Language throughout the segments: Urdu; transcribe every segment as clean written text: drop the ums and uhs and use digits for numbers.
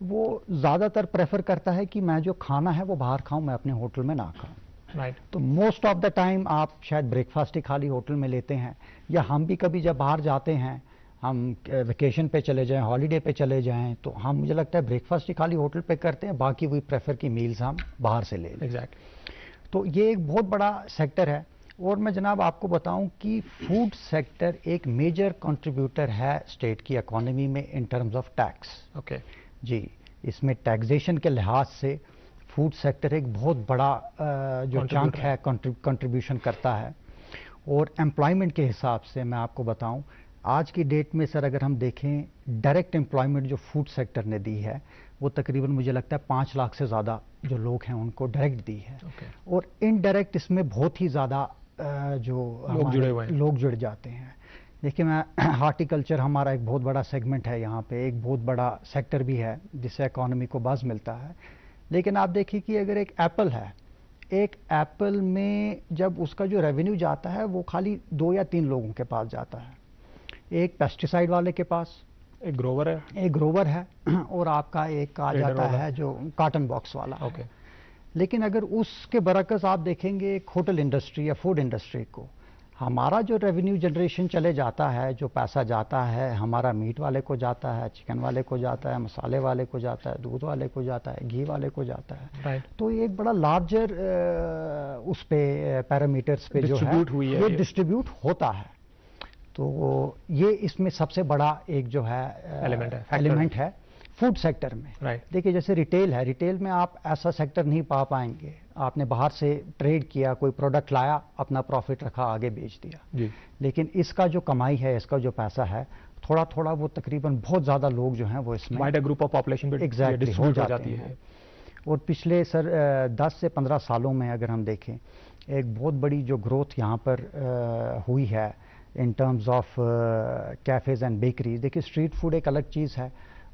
وہ زیادہ تر پریفر کرتا ہے کہ میں جو کھانا ہے وہ باہر کھاؤں، میں اپنے ہوٹل میں نہ کھاؤں. رائٹ. تو موسٹ آف دا ٹائم آپ شاید بریک فاسٹ ہی خالی ہوٹل میں لیتے ہیں، یا ہم بھی کبھی جب باہر جاتے ہیں، ہم ویکیشن پہ چلے جائیں، ہالیڈے پہ چلے جائیں، تو ہم مجھے لگتا ہے بریک فاسٹ ہی خالی ہوٹل پہ کرتے ہیں، باقی وہی پریفر کی میلز ہم باہر سے لے لیں. ایگزیکٹلی. تو یہ ایک بہت بڑا سیکٹر ہے. اور میں جناب آپ کو بتاؤں کہ فوڈ سیکٹر ایک میجر کنٹریبیوٹر ہے اسٹیٹ کی اکانومی میں in terms of tax. Okay. جی، اس میں ٹیکسیشن کے لحاظ سے فوڈ سیکٹر ایک بہت بڑا جو چنک ہے کنٹریبیوشن کرتا ہے. اور امپلائمنٹ کے حساب سے میں آپ کو بتاؤں، آج کی ڈیٹ میں سر اگر ہم دیکھیں ڈائریکٹ امپلائمنٹ جو فوڈ سیکٹر نے دی ہے وہ تقریباً مجھے لگتا ہے 5 لاکھ سے زیادہ جو لوگ ہیں ان کو ڈائریکٹ دی ہے. اور انڈائریکٹ اس میں بہت ہی زیادہ جو لوگ جڑ جاتے ہیں. دیکھیں میں ہارٹیکلچر ہمارا ایک بہت بڑا سیگمنٹ ہے، یہاں پہ ایک بہت بڑا سیکٹر بھی ہے جس سے اکانومی کو باز ملتا ہے. لیکن آپ دیکھیے کہ اگر ایک ایپل ہے، ایک ایپل میں جب اس کا جو ریونیو جاتا ہے وہ خالی 2 یا 3 لوگوں کے پاس جاتا ہے. ایک پیسٹیسائڈ والے کے پاس، ایک گروور ہے اور آپ کا ایک آ جاتا ہے جو کاٹن باکس والا. اوکے. لیکن اگر اس کے برعکس آپ دیکھیں گے ایک ہوٹل انڈسٹری یا فوڈ انڈسٹری کو، ہمارا جو ریونیو جنریشن چلے جاتا ہے، جو پیسہ جاتا ہے ہمارا میٹ والے کو جاتا ہے، چکن والے کو جاتا ہے، مسالے والے کو جاتا ہے، دودھ والے کو جاتا ہے، گھی والے کو جاتا ہے. تو یہ ایک بڑا لارجر اس پہ پیرامیٹرز پہ جو ہے یہ ڈسٹریبیوٹ ہوتا ہے. تو یہ اس میں سب سے بڑا ایک جو ہے ایلیمنٹ ہے فوڈ سیکٹر میں. دیکھیے جیسے ریٹیل ہے، ریٹیل میں آپ ایسا سیکٹر نہیں پا پائیں گے. آپ نے باہر سے ٹریڈ کیا، کوئی پروڈکٹ لایا، اپنا پروفٹ رکھا، آگے بیچ دیا. لیکن اس کا جو کمائی ہے، اس کا جو پیسہ ہے، تھوڑا تھوڑا وہ تقریباً بہت زیادہ لوگ جو ہیں وہ اس میں گروپ آف پاپولیشن ایگزیکٹلی ہو جاتی ہے. اور پچھلے سر 10 سے 15 سالوں میں اگر ہم دیکھیں ایک بہت بڑی جو گروتھ یہاں پر ہوئی ہے ان terms of cafes and bakeries. دیکھیے اسٹریٹ فوڈ ایک الگ چیز ہے،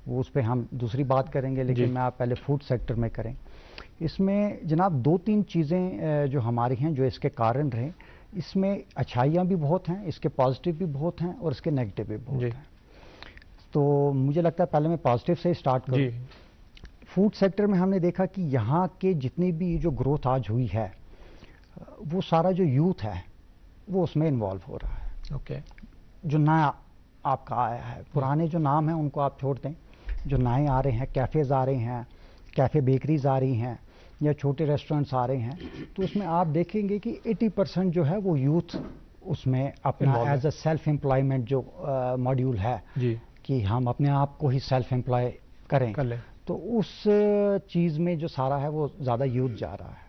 وہ اس پہ ہم دوسری بات کریں گے، لیکن میں آپ پہلے فوڈ سیکٹر میں کریں. اس میں جناب 2-3 چیزیں جو ہماری ہیں جو اس کے کارن رہیں. اس میں اچھائیاں بھی بہت ہیں، اس کے پازیٹیو بھی بہت ہیں اور اس کے نیگیٹو بھی بہت ہیں. تو مجھے لگتا ہے پہلے میں پازیٹیو سے اسٹارٹ کروں. فوڈ سیکٹر میں ہم نے دیکھا کہ یہاں کے جتنی بھی جو گروتھ آج ہوئی ہے وہ سارا جو یوتھ ہے وہ اس میں انوالو ہو رہا ہے. اوکے. جو نیا آپ کا آیا ہے، پرانے جو نام ہیں ان کو آپ چھوڑ دیں، جو نئے آ رہے ہیں، کیفیز آ رہے ہیں، کیفے بیکریز آ رہی ہیں یا چھوٹے ریسٹورنٹس آ رہے ہیں، تو اس میں آپ دیکھیں گے کہ 80% جو ہے وہ یوتھ اس میں اپنا ایز اے سیلف امپلائمنٹ جو ماڈیول ہے کہ ہم اپنے آپ کو ہی سیلف امپلائی کریں، تو اس چیز میں جو سارا ہے وہ زیادہ یوتھ جا رہا ہے.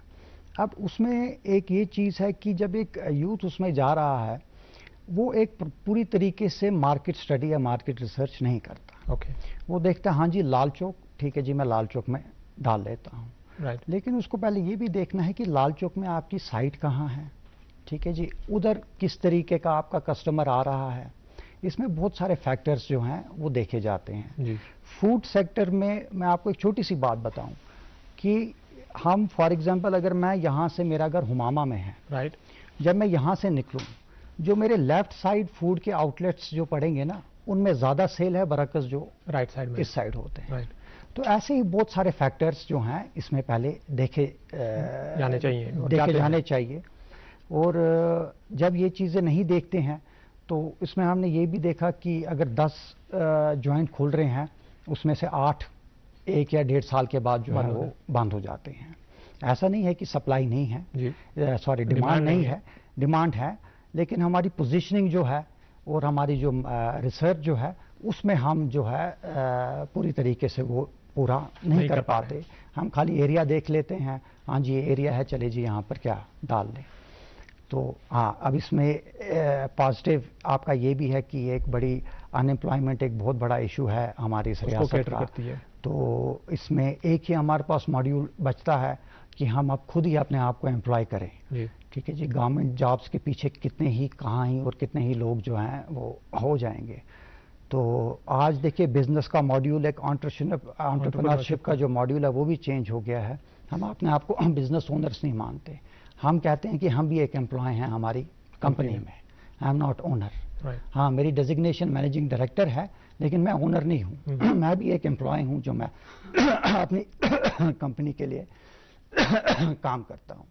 اب اس میں ایک یہ چیز ہے کہ جب ایک یوتھ اس میں جا رہا ہے وہ ایک پوری طریقے سے مارکیٹ سٹڈی یا مارکیٹ ریسرچ نہیں کرتا. اوکے. وہ دیکھتا ہے ہاں جی لال چوک، ٹھیک ہے جی میں لال چوک میں ڈال لیتا ہوں. لیکن اس کو پہلے یہ بھی دیکھنا ہے کہ لال چوک میں آپ کی سائٹ کہاں ہے، ٹھیک ہے جی، ادھر کس طریقے کا آپ کا کسٹمر آ رہا ہے. اس میں بہت سارے فیکٹرز جو ہیں وہ دیکھے جاتے ہیں. فوڈ سیکٹر میں آپ کو ایک چھوٹی سی بات بتاؤں کہ ہم فار ایگزامپل اگر میں یہاں سے، میرا گھر ہمامہ میں ہے، جب میں یہاں سے نکلوں جو میرے لیفٹ سائڈ فوڈ کے آؤٹ لیٹس جو پڑیں گے نا ان میں زیادہ سیل ہے برعکس جو رائٹ سائڈ میں اس سائڈ ہوتے ہیں. تو ایسے ہی بہت سارے فیکٹرز جو ہیں اس میں پہلے دیکھے جانے چاہیے. اور جب یہ چیزیں نہیں دیکھتے ہیں تو اس میں ہم نے یہ بھی دیکھا کہ اگر 10 جوائنٹ کھول رہے ہیں اس میں سے 8 1 یا 1.5 سال کے بعد جو ہے وہ بند ہو جاتے ہیں. ایسا نہیں ہے کہ سپلائی نہیں ہے، سوری ڈیمانڈ نہیں ہے، ڈیمانڈ ہے، لیکن ہماری پوزیشننگ جو ہے اور ہماری جو ریسرچ جو ہے اس میں ہم جو ہے پوری طریقے سے وہ پورا نہیں کر پاتے. ہم خالی ایریا دیکھ لیتے ہیں، ہاں جی یہ ایریا ہے چلے جی یہاں پر کیا ڈال دیں. تو ہاں اب اس میں پازیٹیو آپ کا یہ بھی ہے کہ ایک بڑی انمپلائمنٹ ایک بہت بڑا ایشو ہے ہماری ریاست کا. تو اس میں ایک ہی ہمارے پاس ماڈیول بچتا ہے کہ ہم اب خود ہی اپنے آپ کو امپلائی کریں. ٹھیک ہے جی، گورنمنٹ جابس کے پیچھے کتنے ہی کہاں ہی اور کتنے ہی لوگ جو ہیں وہ ہو جائیں گے. تو آج دیکھیے بزنس کا ماڈیول ایک انٹرپرینورشپ کا جو ماڈیول ہے وہ بھی چینج ہو گیا ہے. ہم اپنے آپ کو بزنس اونرس نہیں مانتے، ہم کہتے ہیں کہ ہم بھی ایک امپلائی ہیں ہماری کمپنی میں، آئی ایم ناٹ اونر. ہاں میری ڈیزگنیشن مینیجنگ ڈائریکٹر ہے لیکن میں اونر نہیں ہوں. میں بھی ایک امپلائی ہوں جو میں اپنی کمپنی کے لیے کام کرتا ہوں.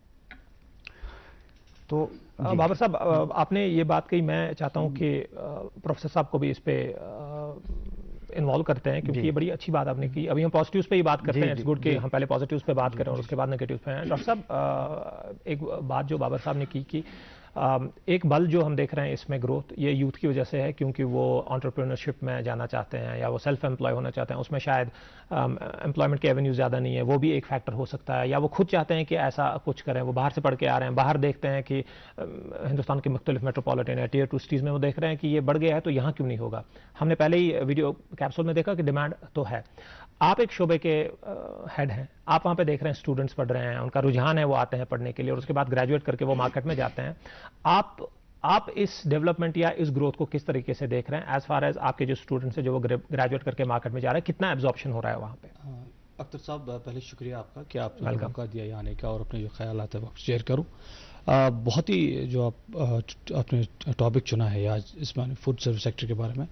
تو بابر صاحب آپ نے یہ بات کہی, میں چاہتا ہوں کہ پروفیسر صاحب کو بھی اس پہ انوالو کرتے ہیں کیونکہ یہ بڑی اچھی بات آپ نے کی. ابھی ہم پازیٹیوز پہ ہی بات کرتے ہیں, اٹس گڈ کہ ہم پہلے پازیٹیوز پہ بات کریں اور اس کے بعد نیگیٹیوز پہ ہیں. ڈاکٹر صاحب ایک بات جو بابر صاحب نے کی کہ ایک بل جو ہم دیکھ رہے ہیں اس میں گروتھ یہ یوتھ کی وجہ سے ہے کیونکہ وہ انٹرپرینورشپ میں جانا چاہتے ہیں یا وہ سیلف امپلائی ہونا چاہتے ہیں, اس میں شاید امپلائمنٹ کے ایونیو زیادہ نہیں ہے, وہ بھی ایک فیکٹر ہو سکتا ہے, یا وہ خود چاہتے ہیں کہ ایسا کچھ کریں, وہ باہر سے پڑھ کے آ رہے ہیں, باہر دیکھتے ہیں کہ ہندوستان کے مختلف میٹروپولیٹن ہے, ٹیئر 2 سٹیز میں وہ دیکھ رہے ہیں کہ یہ بڑھ گیا ہے تو یہاں کیوں نہیں ہوگا. ہم نے پہلے ہی ویڈیو کیپسول میں دیکھا کہ ڈیمانڈ تو ہے. آپ ایک شعبے کے ہیڈ ہیں, آپ وہاں پہ دیکھ رہے ہیں اسٹوڈنٹس پڑھ رہے ہیں, ان کا رجحان ہے, وہ آتے ہیں پڑھنے کے لیے اور اس کے بعد گریجویٹ کر کے وہ مارکیٹ میں جاتے ہیں. آپ اس ڈیولپمنٹ یا اس گروتھ کو کس طریقے سے دیکھ رہے ہیں ایز فار ایز آپ کے جو اسٹوڈنٹس ہیں جو وہ گریجویٹ کر کے مارکیٹ میں جا رہے ہیں, کتنا ایبزارپشن ہو رہا ہے وہاں پہ؟ اختر صاحب پہلے شکریہ آپ کا کہ آپ نے موقع دیا یہ آنے کا اور اپنے جو خیالات ہیں وہ شیئر کروں. بہت ہی جو آپ نے ٹاپک چنا ہے آج اس میں فوڈ سروس سیکٹر کے بارے میں,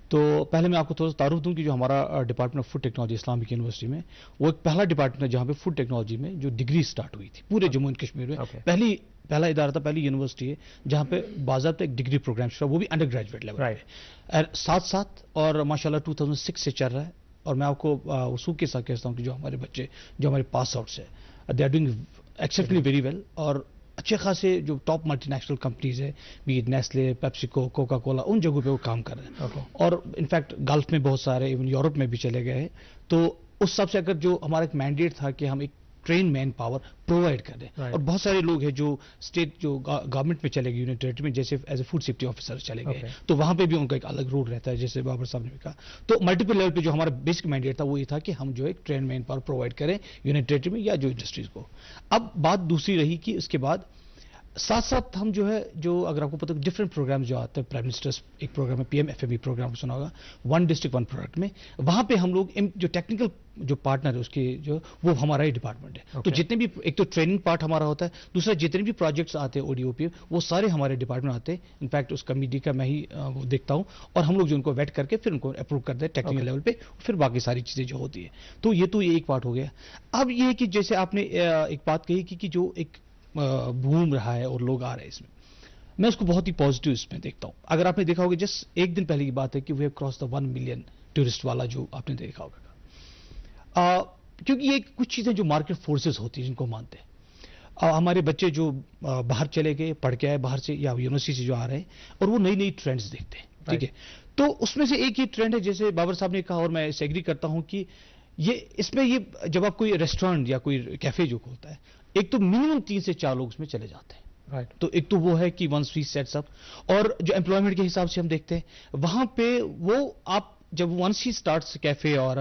تو پہلے میں آپ کو تھوڑا سا تعارف دوں کہ جو ہمارا department of food technology Islamic university میں وہ ایک پہلا ڈپارٹمنٹ ہے جہاں پہ فوڈ ٹیکنالوجی میں جو ڈگری سٹارٹ ہوئی تھی پورے جموں اینڈ کشمیر میں. پہلا ادارہ تھا, پہلی یونیورسٹی ہے جہاں پہ باضابطہ ایک ڈگری پروگرام شروع, وہ بھی انڈر گریجویٹ لیول پہ ساتھ ساتھ, اور ماشاء اللہ 2006 سے چل رہا ہے. اور میں آپ کو وثوق کے ساتھ کہتا ہوں کہ جو ہمارے بچے جو ہمارے پاس آؤٹس ہیں they are doing exceptionally very well, اور اچھے خاصے جو ٹاپ ملٹی نیشنل کمپنیز ہیں بھی نیسلے, پیپسیکو, کوکا کولا, ان جگہوں پہ وہ کام کر رہے ہیں. اور انفیکٹ گلف میں بہت سارے, ایون یورپ میں بھی چلے گئے ہیں. تو اس سب سے اگر جو ہمارا ایک مینڈیٹ تھا کہ ہم ایک ٹرین مین پاور پرووائڈ کر دیں, اور بہت سارے لوگ ہیں جو اسٹیٹ جو گورنمنٹ میں چلے گئے یونین ٹیریٹری میں, جیسے as a food safety officer چلے گئے, تو وہاں پہ بھی ان کا ایک الگ رول رہتا ہے جیسے بابر صاحب نے بھی کہا. تو ملٹیپل لیول پہ جو ہمارا بیسک مینڈیٹ تھا وہ یہ تھا کہ ہم جو ایک ٹرین مین پاور پرووائڈ کریں یونین ٹیریٹری میں یا جو انڈسٹریز کو. اب بات دوسری رہی کہ اس کے بعد ساتھ ساتھ ہم جو ہے جو اگر آپ کو پتہ ڈفرینٹ پروگرام جو آتے ہیں, پرائم منسٹرز ایک پروگرام ہے PMFAB پروگرام سنا ہوگا, 1 ڈسٹرکٹ 1 پروڈکٹ میں, وہاں پہ ہم لوگ جو ٹیکنیکل جو پارٹنر ہے اس کے جو وہ ہمارا ہی ڈپارٹمنٹ ہے. تو جتنے بھی ایک تو ٹریننگ پارٹ ہمارا ہوتا ہے, دوسرا جتنے بھی پروجیکٹس آتے ہیں ODOP وہ سارے ہمارے ڈپارٹمنٹ آتے ہیں. انفیکٹ اس کمیٹی کا میں ہی وہ دیکھتا ہوں, اور ہم لوگ جو ان کو ویٹ کر کے پھر ان کو اپروو کرتے ہیں ٹیکنیکل لیول پہ, پھر باقی ساری چیزیں جو ہوتی ہیں. تو یہ ایک پارٹ ہو گیا. اب یہ ہے کہ جیسے آپ نے ایک بات کہی کہ جو ایک بوم رہا ہے اور لوگ آ رہے ہیں اس میں اس کو بہت ہی پازیٹیو اس میں دیکھتا ہوں. اگر آپ نے دیکھا ہوگا جس ایک دن پہلے کی بات ہے کہ we have cross the 1 million tourist والا جو آپ نے دیکھا ہوگا, کیونکہ یہ کچھ چیزیں جو مارکیٹ فورسز ہوتی ہیں جن کو مانتے ہیں. ہمارے بچے جو باہر چلے گئے پڑھ کے آئے باہر سے یا یونیورسٹی سے جو آ رہے ہیں, اور وہ نئی نئی ٹرینڈز دیکھتے ہیں. ٹھیک ہے, تو اس میں سے ایک ہی ٹرینڈ ہے جیسے بابر صاحب نے کہا, اور میں اسے ایگری کرتا ہوں کہ اس میں یہ جب آپ کوئی ریسٹورینٹ یا کوئی کیفے جو کھولتا ہے, ایک تو منیمم 3 سے 4 لوگ اس میں چلے جاتے ہیں. تو ایک تو وہ ہے کہ ونس وی سیٹس اپ, اور جو امپلائمنٹ کے حساب سے ہم دیکھتے ہیں وہاں پہ وہ آپ جب ونس ہی اسٹارٹس کیفے اور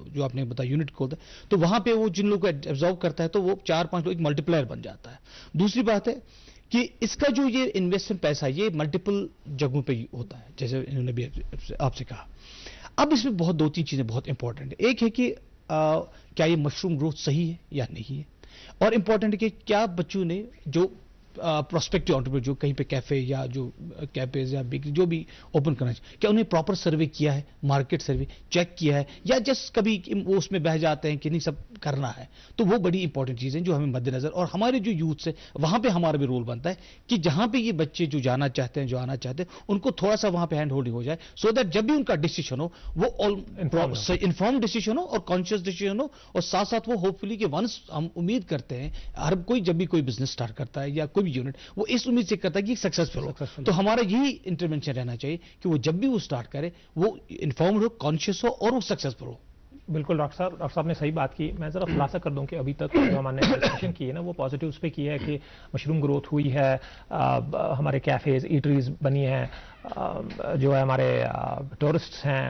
جو آپ نے بتایا یونٹ کھولتا ہے تو وہاں پہ وہ جن لوگوں کو ایبزارو کرتا ہے تو وہ 4-5 لوگ ایک ملٹی پلائر بن جاتا ہے. دوسری بات ہے کہ اس کا جو یہ انویسٹمنٹ پیسہ یہ ملٹیپل جگہوں پہ ہوتا ہے جیسے انہوں نے بھی آپ سے کہا. اب اس میں بہت 2-3 چیزیں بہت امپورٹنٹ ہیں. ایک ہے کہ کیا یہ مشروم گروتھ صحیح ہے یا نہیں ہے, اور امپورٹنٹ ہے کہ کیا بچوں نے جو پروسپیکٹو انٹرپرینور جو کہیں پہ کیفے یا جو کیفیز یا بیکری جو بھی اوپن کرنا چاہیے, کیا انہیں پراپر سروے کیا ہے, مارکیٹ سروے چیک کیا ہے, یا جسٹ کبھی وہ اس میں بہ جاتے ہیں کہ نہیں سب کرنا ہے. تو وہ بڑی امپورٹنٹ چیزیں جو ہمیں مد نظر, اور ہمارے جو یوتھ ہے وہاں پہ ہمارا بھی رول بنتا ہے کہ جہاں پہ یہ بچے جو جانا چاہتے ہیں جو آنا چاہتے ہیں ان کو تھوڑا سا وہاں پہ ہینڈ ہولڈنگ ہو جائے, سو دیٹ جب بھی ان کا ڈیسیشن ہو وہ انفارم ڈیسیشن ہو اور کانشیس ڈیسیشن ہو, اور ساتھ ساتھ وہ ہوپ فلی کہ ونس ہم امید کرتے ہیں ہر کوئی جب بھی کوئی بزنس اسٹارٹ کرتا ہے یا کوئی بھی یونٹ وہ اس امید سے کرتا ہے کہ سکسیسفل ہو. تو ہمارا یہی انٹرونشن رہنا چاہیے کہ وہ جب بھی وہ اسٹارٹ کرے وہ انفارمڈ ہو, کانشیس ہو اور وہ سکسیسفل ہو. بالکل ڈاکٹر صاحب نے صحیح بات کی. میں ذرا خلاصہ کر دوں کہ ابھی تک جو ہم نے ڈسکشن کی ہے نا وہ پازیٹیوز پہ کی ہے کہ مشروم گروتھ ہوئی ہے, ہمارے کیفیز ایٹریز بنی ہیں, جو ہے ہمارے ٹورسٹس ہیں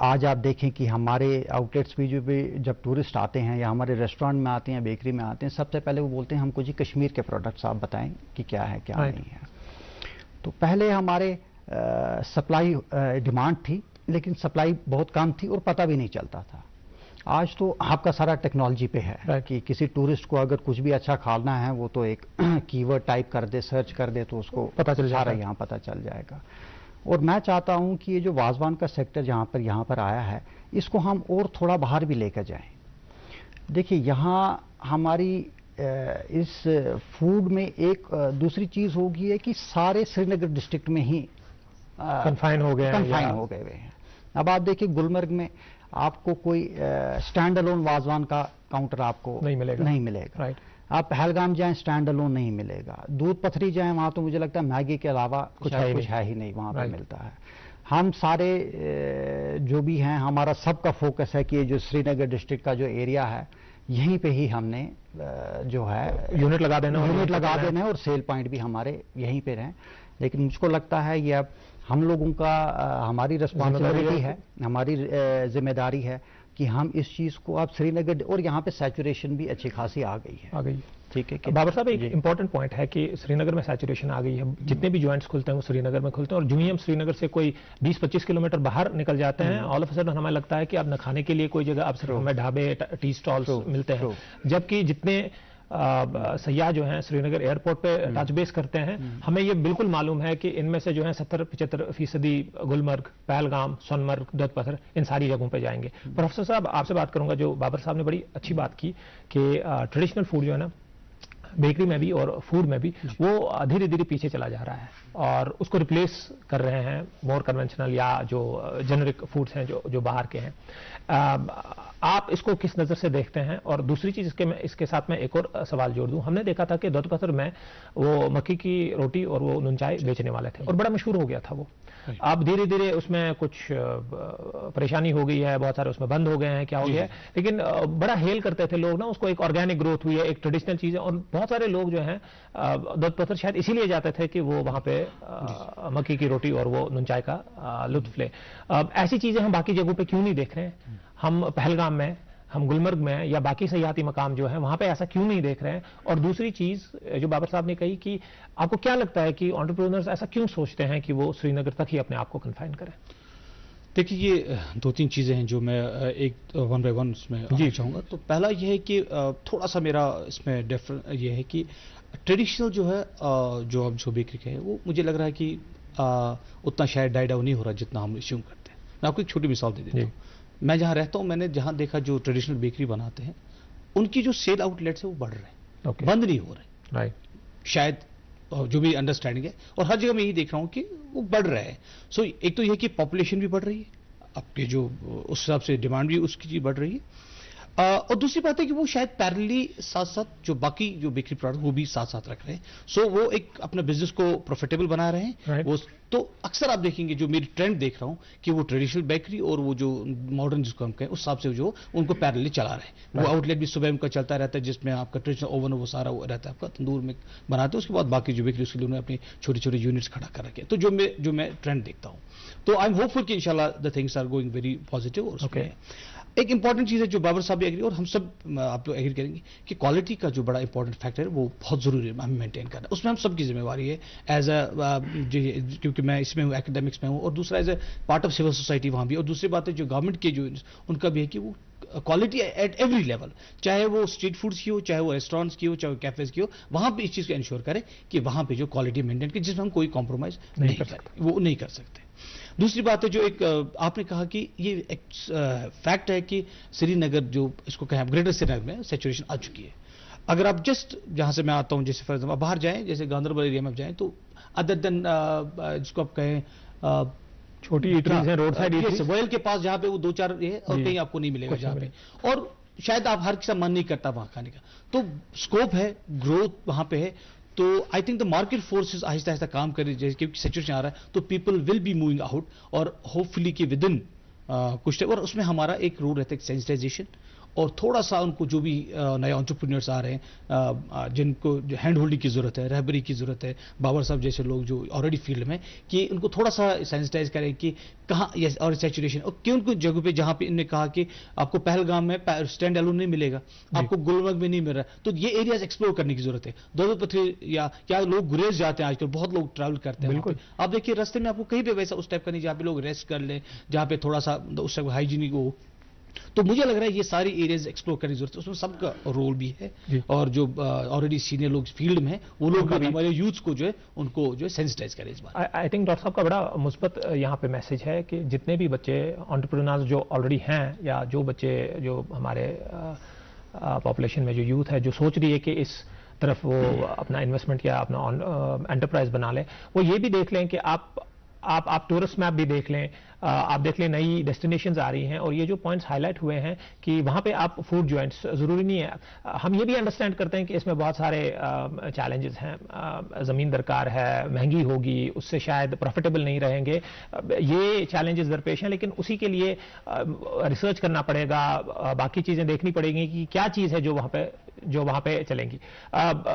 آج آپ دیکھیں کہ ہمارے آؤٹ لیٹس بھی جب ٹورسٹ آتے ہیں یا ہمارے ریسٹورینٹ میں آتے ہیں، بیکری میں آتے ہیں، سب سے پہلے وہ بولتے ہیں ہم کو جی کشمیر کے پروڈکٹس آپ بتائیں کہ کیا ہے کیا نہیں ہے. تو پہلے ہمارے سپلائی ڈیمانڈ تھی، لیکن سپلائی بہت کم تھی اور پتہ بھی نہیں چلتا تھا. آج تو آپ کا سارا ٹیکنالوجی پہ ہے کہ کسی ٹورسٹ کو اگر کچھ بھی اچھا کھانا ہے وہ تو ایک کی ورڈ ٹائپ کر دے، سرچ کر دے تو اس کو پتہ چل جائے سارا یہاں پتہ چل جائے گا. اور میں چاہتا ہوں کہ یہ جو وازوان کا سیکٹر یہاں پر آیا ہے، اس کو ہم اور تھوڑا باہر بھی لے کر جائیں. دیکھیے یہاں ہماری اس فوڈ میں ایک دوسری چیز ہوگی ہے کہ سارے سری نگر ڈسٹرکٹ میں ہی کنفائن ہو گئے ہیں. اب آپ دیکھیں گلمرگ میں آپ کو کوئی اسٹینڈ الون وازوان کا کاؤنٹر آپ کو نہیں ملے گا. آپ پہلگام جائیں اسٹینڈ الون نہیں ملے گا. دودھ پتھری جائیں وہاں تو مجھے لگتا ہے میگی کے علاوہ کچھ ہے ہی نہیں وہاں پہ ملتا ہے. ہم سارے جو بھی ہیں ہمارا سب کا فوکس ہے کہ یہ جو سری نگر ڈسٹرکٹ کا جو ایریا ہے یہیں پہ ہی ہم نے جو ہے یونٹ لگا دینا ہے اور سیل پوائنٹ بھی ہمارے یہیں پہ رہیں. لیکن مجھ کو لگتا ہے یہ اب ہم لوگوں کا ہماری رسپانسبلٹی ہے، ہماری ذمہ داری ہے کہ ہم اس چیز کو اب سری نگر، اور یہاں پہ سیچوریشن بھی اچھی خاصی آ گئی ہے. ٹھیک ہے بابر صاحب، ایک امپورٹنٹ پوائنٹ ہے کہ سری نگر میں سیچوریشن آ گئی ہے. جتنے بھی جوائنٹس کھلتے ہیں وہ سری نگر میں کھلتے ہیں، اور جو ہی ہم سری نگر سے کوئی 20-25 کلومیٹر باہر نکل جاتے ہیں آل آف اے سڈن ہمیں لگتا ہے کہ اب نہ کھانے کے لیے کوئی جگہ، اب صرف ہمیں ڈھابے، ٹی اسٹالس ملتے ہیں. جبکہ جتنے سیاح جو ہیں سری نگر ایئرپورٹ پہ ٹچ بیس کرتے ہیں، ہمیں یہ بالکل معلوم ہے کہ ان میں سے جو ہیں 70-75% گلمرگ، پہلگام، سونمرگ، دودھ پتھر، ان ساری جگہوں پہ جائیں گے. پروفیسر صاحب آپ سے بات کروں گا. جو بابر صاحب نے بڑی اچھی بات کی کہ ٹریڈیشنل فوڈ جو ہے نا بیکری میں بھی اور فوڈ میں بھی وہ دھیرے دھیرے پیچھے چلا جا رہا ہے اور اس کو ریپلیس کر رہے ہیں مور کنونشنل یا جو جنرک فوڈز ہیں جو باہر کے ہیں. آپ اس کو کس نظر سے دیکھتے ہیں؟ اور دوسری چیز اس کے ساتھ میں ایک اور سوال جوڑ دوں. ہم نے دیکھا تھا کہ دودھ پتھر میں وہ مکی کی روٹی اور وہ نون چائے بیچنے والے تھے اور بڑا مشہور ہو گیا تھا وہ. اب دھیرے دھیرے اس میں کچھ پریشانی ہو گئی ہے، بہت سارے اس میں بند ہو گئے ہیں، کیا ہو گیا ہے، لیکن بڑا ہیل کرتے تھے لوگ نا اس کو. ایک آرگینک گروتھ ہوئی ہے، ایک ٹریڈیشنل چیز ہے، اور بہت سارے لوگ جو ہیں دودھ پتھر شاید اسی لیے جاتے تھے کہ وہ وہاں پہ مکی کی روٹی اور وہ نون چائے کا لطف لے. ایسی چیزیں ہم باقی جگہوں پہ کیوں نہیں دیکھ رہے ہیں؟ ہم پہلگام میں، ہم گلمرگ میں یا باقی سیاحتی مقام جو ہیں وہاں پہ ایسا کیوں نہیں دیکھ رہے ہیں؟ اور دوسری چیز جو بابر صاحب نے کہی کہ آپ کو کیا لگتا ہے کہ انٹرپرینرز ایسا کیوں سوچتے ہیں کہ وہ سری نگر تک ہی اپنے آپ کو کنفائن کریں؟ دیکھیے یہ 2-3 چیزیں ہیں جو میں ایک 1 by 1 اس میں چاہوں گا. تو پہلا یہ ہے کہ تھوڑا سا میرا اس میں یہ ہے کہ ٹریڈیشنل جو ہے جو اب جو بیکری کا ہے وہ مجھے لگ رہا ہے کہ اتنا شاید ڈائی ڈاؤن نہیں ہو رہا جتنا ہم اسیوم کرتے ہیں. میں آپ کو ایک چھوٹی مثال دے دیتا ہوں. میں جہاں رہتا ہوں میں نے جہاں دیکھا جو ٹریڈیشنل بیکری بناتے ہیں ان کی جو سیل آؤٹ لیٹس ہیں وہ بڑھ رہے ہیں، بند نہیں ہو رہے. شاید جو بھی انڈرسٹینڈنگ ہے، اور ہر جگہ میں یہی دیکھ رہا ہوں کہ وہ بڑھ رہے ہیں. سو ایک تو یہ کہ پاپولیشن بھی بڑھ رہی ہے، اب کے جو اس حساب سے ڈیمانڈ بھی اس کی چیز بڑھ رہی ہے. اور دوسری بات ہے کہ وہ شاید پیرلی ساتھ ساتھ جو باقی جو بیکری پروڈکٹ وہ بھی ساتھ ساتھ رکھ رہے ہیں. سو وہ ایک اپنا بزنس کو پروفیٹیبل بنا رہے ہیں. وہ تو اکثر آپ دیکھیں گے جو میری ٹرینڈ دیکھ رہا ہوں کہ وہ ٹریڈیشنل بیکری اور وہ جو ماڈرن جس کو ہم کہیں اس حساب سے جو ان کو پیرلی چلا رہے ہیں. وہ آؤٹ لیٹ بھی صبح ان کا چلتا رہتا ہے جس میں آپ کا ٹریڈیشنل اوون وہ سارا رہتا ہے آپ کا تندور میں بناتے ہیں. اس کے بعد باقی جو بیکری اس کے لیے انہوں نے اپنی چھوٹی چھوٹی یونٹس کھڑا کر رکھے. تو جو میں ٹرینڈ دیکھتا ہوں تو آئی ایم ہوپ فل کہ انشاءاللہ the things are going very positive. اور اس میں ایک امپورٹنٹ چیز ہے جو بابر صاحب بھی ایگری اور ہم سب آپ لوگ ایگری کریں گے کہ کوالٹی کا جو بڑا امپورٹنٹ فیکٹر ہے وہ بہت ضروری ہے ہمیں مینٹین کرنا. اس میں ہم سب کی ذمہ داری ہے ایز اے کیونکہ میں اس میں ہوں ایکیڈیمکس میں ہوں اور دوسرا as a part of civil society وہاں بھی. اور دوسری بات ہے جو گورنمنٹ کے جو ان کا بھی ہے کہ وہ کوالٹی ایٹ ایوری لیول، چاہے وہ اسٹریٹ فوڈس کی ہو، چاہے وہ ریسٹورینٹس کی ہو، چاہے وہ کیفیز کی ہو، وہاں پہ اس چیز کو انشور کرے کہ وہاں پہ جو کوالٹی مینٹین کی جس میں ہم کوئی کمپرومائز نہیں کر سکتے، وہ نہیں کر سکتے. دوسری بات ہے جو ایک آپ نے کہا کہ یہ ایک فیکٹ ہے کہ سری نگر جو اس کو کہیں گریٹر سری نگر میں سیچوریشن آ چکی ہے. اگر آپ جسٹ جہاں سے میں آتا ہوں جیسے فار ایگزامپل باہر جائیں جیسے گاندربل ایریا میں جائیں تو ادر دین جس کو آپ کہیں چھوٹی ایٹریز ہیں روڈ سائڈ ایٹریز ویل کے پاس جہاں پہ وہ 2-4 ہے اور کہیں آپ کو نہیں ملے گا جہاں پہ، اور شاید آپ ہر کسی من نہیں کرتا وہاں کھانے کا. تو اسکوپ ہے، گروتھ وہاں پہ ہے. تو I think the market forces آہستہ کام کر رہی ہے کیونکہ سچویشن آ رہا ہے تو people will be moving out اور ہوپ فلی کہ ود ان کچھ اور اس میں ہمارا ایک رول رہتا ہے سینسٹائزیشن اور تھوڑا سا ان کو جو بھی نئے انٹرپرینورس آ رہے ہیں جن کو جو ہینڈ ہولڈنگ کی ضرورت ہے، رہبری کی ضرورت ہے، بابر صاحب جیسے لوگ جو آلریڈی فیلڈ میں، کہ ان کو تھوڑا سا سینسٹائز کریں کہ کہاں اور سیچوریشن، اور کیوں کچھ جگہوں پہ جہاں پہ انہوں نے کہا کہ آپ کو پہلگام میں اسٹینڈ الون نہیں ملے گا، آپ کو گلمرگ میں نہیں مل رہا، تو یہ ایریاز ایکسپلور کرنے کی ضرورت ہے. دولت پتھری یا لوگ گریز جاتے ہیں آج کل، بہت لوگ ٹریول کرتے ہیں بالکل. آپ دیکھیے راستے میں آپ کو کہیں پہ ویسا اس ٹائپ کا نہیں جہاں پہ لوگ ریسٹ کر لیں، جہاں پہ تھوڑا سا اس ٹائپ ہائیجینک ہو. تو مجھے لگ رہا ہے یہ ساری ایریاز ایکسپلور کرنے کی ضرورت ہے، اس میں سب کا رول بھی ہے اور جو آلریڈی سینئر لوگ فیلڈ میں ہیں وہ لوگ بھی ہمارے یوتھ کو جو ہے ان کو جو ہے سینسٹائز کریں اس بات. آئی تھنک ڈاکٹر صاحب کا بڑا مثبت یہاں پہ میسج ہے کہ جتنے بھی بچے انٹرپرینورز جو آلریڈی ہیں یا جو بچے جو ہمارے پاپولیشن میں جو یوتھ ہے جو سوچ رہی ہے کہ اس طرف وہ اپنا انویسٹمنٹ یا اپنا انٹرپرائز بنا لیں، وہ یہ بھی دیکھ لیں کہ آپ ٹورسٹ میپ بھی دیکھ لیں، آپ دیکھ لیں نئی ڈیسٹینیشنز آ رہی ہیں اور یہ جو پوائنٹس ہائی لائٹ ہوئے ہیں کہ وہاں پہ آپ فوڈ جوائنٹس ضروری نہیں ہے. ہم یہ بھی انڈرسٹینڈ کرتے ہیں کہ اس میں بہت سارے چیلنجز ہیں، زمین درکار ہے، مہنگی ہوگی، اس سے شاید پروفیٹیبل نہیں رہیں گے، یہ چیلنجز درپیش ہیں، لیکن اسی کے لیے ریسرچ کرنا پڑے گا، باقی چیزیں دیکھنی پڑیں گی کہ کیا چیز ہے جو وہاں پہ چلیں گی.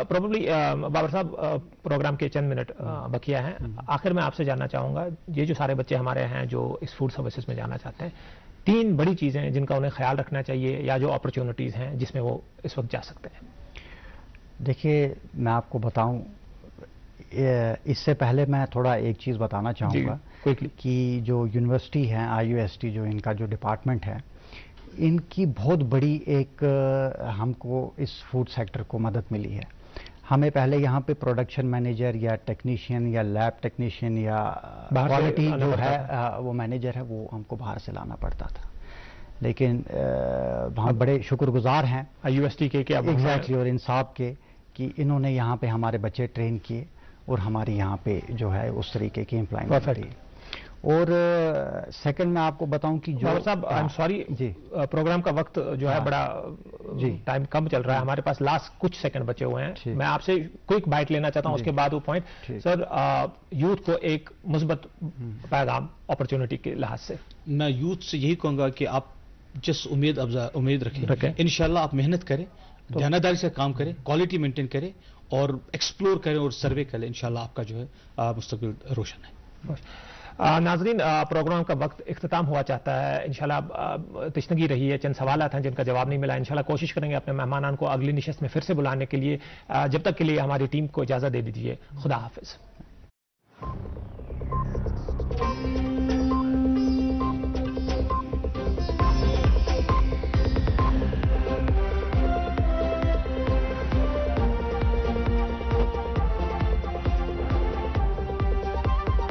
پروبیبلی بابر صاحب پروگرام کے چند منٹ بقیہ ہیں، آخر میں آپ سے جاننا چاہوں گا یہ جو سارے بچے ہمارے ہیں جو اس فوڈ سروسز میں جانا چاہتے ہیں، 3 بڑی چیزیں جن کا انہیں خیال رکھنا چاہیے یا جو اپرچونٹیز ہیں جس میں وہ اس وقت جا سکتے ہیں. دیکھیے میں آپ کو بتاؤں، اس سے پہلے میں تھوڑا ایک چیز بتانا چاہوں گا کہ جو یونیورسٹی ہے IUST جو ان کا جو ڈپارٹمنٹ ہے، ان کی بہت بڑی ایک ہم کو اس فوڈ سیکٹر کو مدد ملی ہے. ہمیں پہلے یہاں پہ پروڈکشن مینیجر یا ٹیکنیشین یا لیب ٹیکنیشین یا کوالٹی جو ہے وہ مینیجر ہے وہ ہم کو باہر سے لانا پڑتا تھا، لیکن ہم بڑے شکر گزار ہیں IUST کے ایگزیکٹلی اور انصاف کے کہ انہوں نے یہاں پہ ہمارے بچے ٹرین کیے اور ہماری یہاں پہ جو ہے اس طریقے کی امپلائمنٹ دی. اور سیکنڈ میں آپ کو بتاؤں کہ جو صاحب آئی ایم سوری پروگرام کا وقت جو ہے بڑا ٹائم کم چل رہا ہے، ہمارے پاس لاسٹ کچھ سیکنڈ بچے ہوئے ہیں، میں آپ سے کوئک بائٹ لینا چاہتا ہوں اس کے بعد وہ پوائنٹ. سر یوتھ کو ایک مثبت پیغام اپرچونٹی کے لحاظ سے. میں یوتھ سے یہی کہوں گا کہ آپ جس امید رکھیں، انشاءاللہ آپ محنت کریں، دیانتداری سے کام کریں، کوالٹی مینٹین کریں اور ایکسپلور کریں اور سروے کریں، انشاءاللہ آپ کا جو ہے مستقبل روشن ہے. ناظرین پروگرام کا وقت اختتام ہوا چاہتا ہے، انشاءاللہ تشنگی رہی ہے، چند سوالات ہیں جن کا جواب نہیں ملا، انشاءاللہ کوشش کریں گے اپنے مہمانان کو اگلی نشست میں پھر سے بلانے کے لیے. جب تک کے لیے ہماری ٹیم کو اجازت دے دیجیے، خدا حافظ.